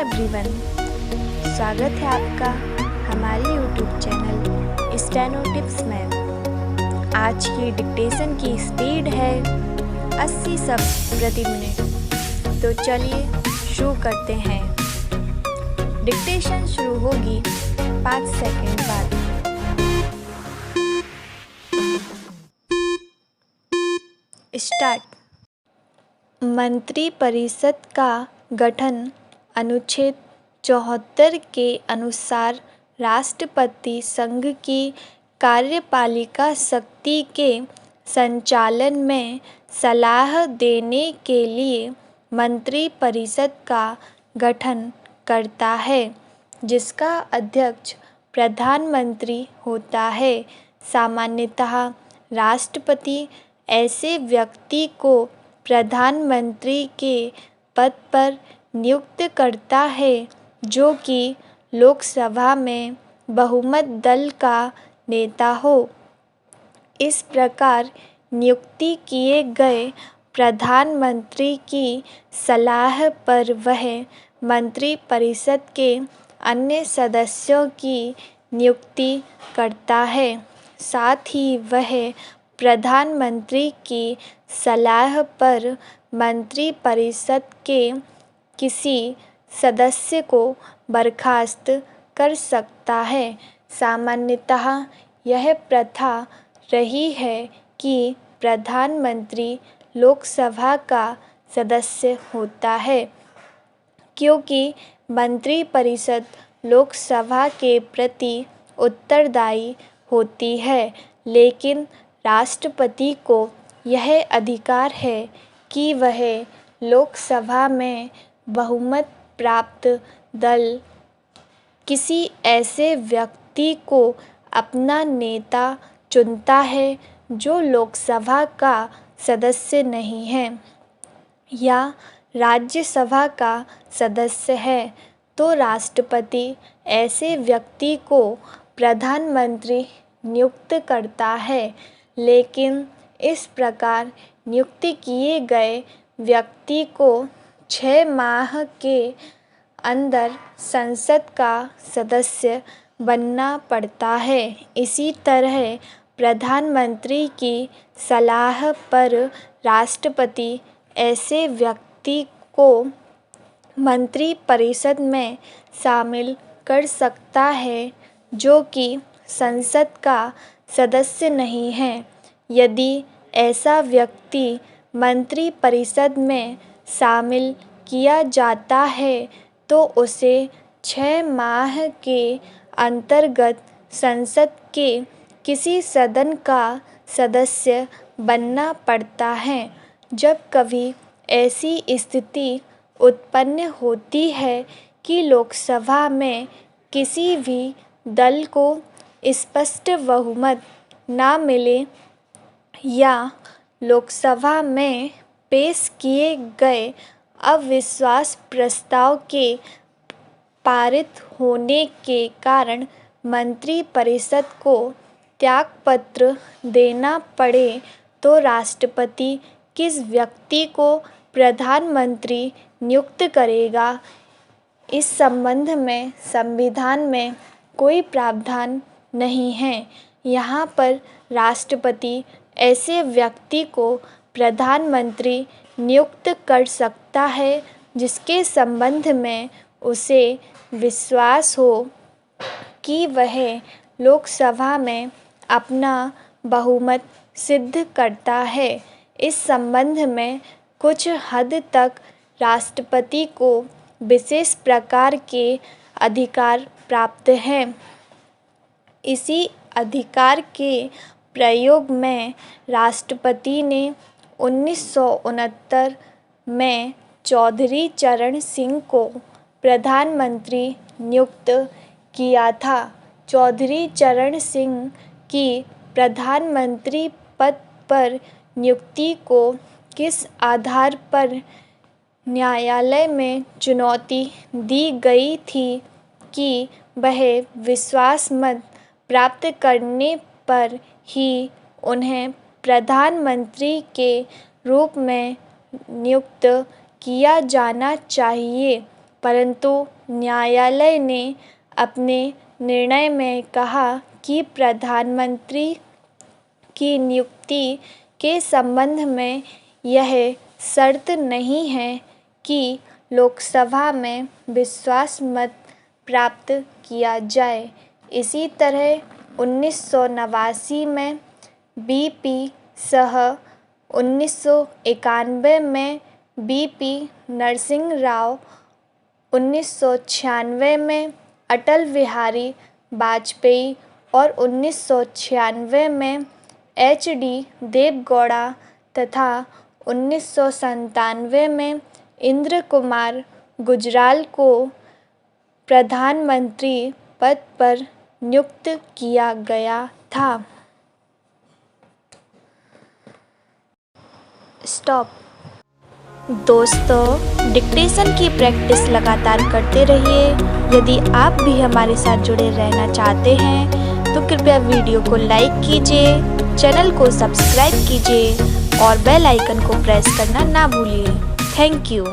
Everyone, स्वागत है आपका हमारे यूट्यूब चैनल स्टेनो टिप्स में। आज की डिक्टेशन की स्पीड है 80 शब्द प्रति मिनट। तो चलिए शुरू करते हैं। डिक्टेशन शुरू होगी 5 सेकंड बाद। स्टार्ट। मंत्रिपरिषद का गठन अनुच्छेद 74 के अनुसार राष्ट्रपति संघ की कार्यपालिका शक्ति के संचालन में सलाह देने के लिए मंत्रिपरिषद का गठन करता है, जिसका अध्यक्ष प्रधानमंत्री होता है। सामान्यतः राष्ट्रपति ऐसे व्यक्ति को प्रधानमंत्री के पद पर नियुक्त करता है जो कि लोकसभा में बहुमत दल का नेता हो। इस प्रकार नियुक्ति किए गए प्रधानमंत्री की सलाह पर वह मंत्रिपरिषद के अन्य सदस्यों की नियुक्ति करता है। साथ ही वह प्रधानमंत्री की सलाह पर मंत्रिपरिषद के किसी सदस्य को बर्खास्त कर सकता है। सामान्यतः यह प्रथा रही है कि प्रधानमंत्री लोकसभा का सदस्य होता है, क्योंकि मंत्रिपरिषद लोकसभा के प्रति उत्तरदायी होती है। लेकिन राष्ट्रपति को यह अधिकार है कि वह लोकसभा में बहुमत प्राप्त दल किसी ऐसे व्यक्ति को अपना नेता चुनता है जो लोकसभा का सदस्य नहीं है या राज्यसभा का सदस्य है, तो राष्ट्रपति ऐसे व्यक्ति को प्रधानमंत्री नियुक्त करता है। लेकिन इस प्रकार नियुक्त किए गए व्यक्ति को 6 माह के अंदर संसद का सदस्य बनना पड़ता है। इसी तरह प्रधानमंत्री की सलाह पर राष्ट्रपति ऐसे व्यक्ति को मंत्रिपरिषद में शामिल कर सकता है जो कि संसद का सदस्य नहीं है। यदि ऐसा व्यक्ति मंत्रिपरिषद में शामिल किया जाता है तो उसे 6 माह के अंतर्गत संसद के किसी सदन का सदस्य बनना पड़ता है। जब कभी ऐसी स्थिति उत्पन्न होती है कि लोकसभा में किसी भी दल को स्पष्ट बहुमत ना मिले या लोकसभा में पेश किए गए अविश्वास प्रस्ताव के पारित होने के कारण मंत्रिपरिषद को त्यागपत्र देना पड़े, तो राष्ट्रपति किस व्यक्ति को प्रधानमंत्री नियुक्त करेगा, इस संबंध में संविधान में कोई प्रावधान नहीं है। यहाँ पर राष्ट्रपति ऐसे व्यक्ति को प्रधानमंत्री नियुक्त कर सकता है जिसके संबंध में उसे विश्वास हो कि वह लोकसभा में अपना बहुमत सिद्ध करता है। इस संबंध में कुछ हद तक राष्ट्रपति को विशेष प्रकार के अधिकार प्राप्त हैं। इसी अधिकार के प्रयोग में राष्ट्रपति ने 1969 में चौधरी चरण सिंह को प्रधानमंत्री नियुक्त किया था। चौधरी चरण सिंह की प्रधानमंत्री पद पर नियुक्ति को किस आधार पर न्यायालय में चुनौती दी गई थी कि वह विश्वास मत प्राप्त करने पर ही उन्हें प्रधानमंत्री के रूप में नियुक्त किया जाना चाहिए। परंतु न्यायालय ने अपने निर्णय में कहा कि प्रधानमंत्री की नियुक्ति के संबंध में यह शर्त नहीं है कि लोकसभा में विश्वास मत प्राप्त किया जाए। इसी तरह 1989 में बीपी शाह, 1991 में बीपी नरसिंह राव, 1996 में अटल बिहारी वाजपेयी और 1996 में एच.डी. देवगौड़ा तथा 1997 में इंद्र कुमार गुजराल को प्रधानमंत्री पद पर नियुक्त किया गया था। स्टॉप। दोस्तों, डिक्टेशन की प्रैक्टिस लगातार करते रहिए। यदि आप भी हमारे साथ जुड़े रहना चाहते हैं तो कृपया वीडियो को लाइक कीजिए, चैनल को सब्सक्राइब कीजिए और बेल आइकन को प्रेस करना ना भूलिए। Thank you.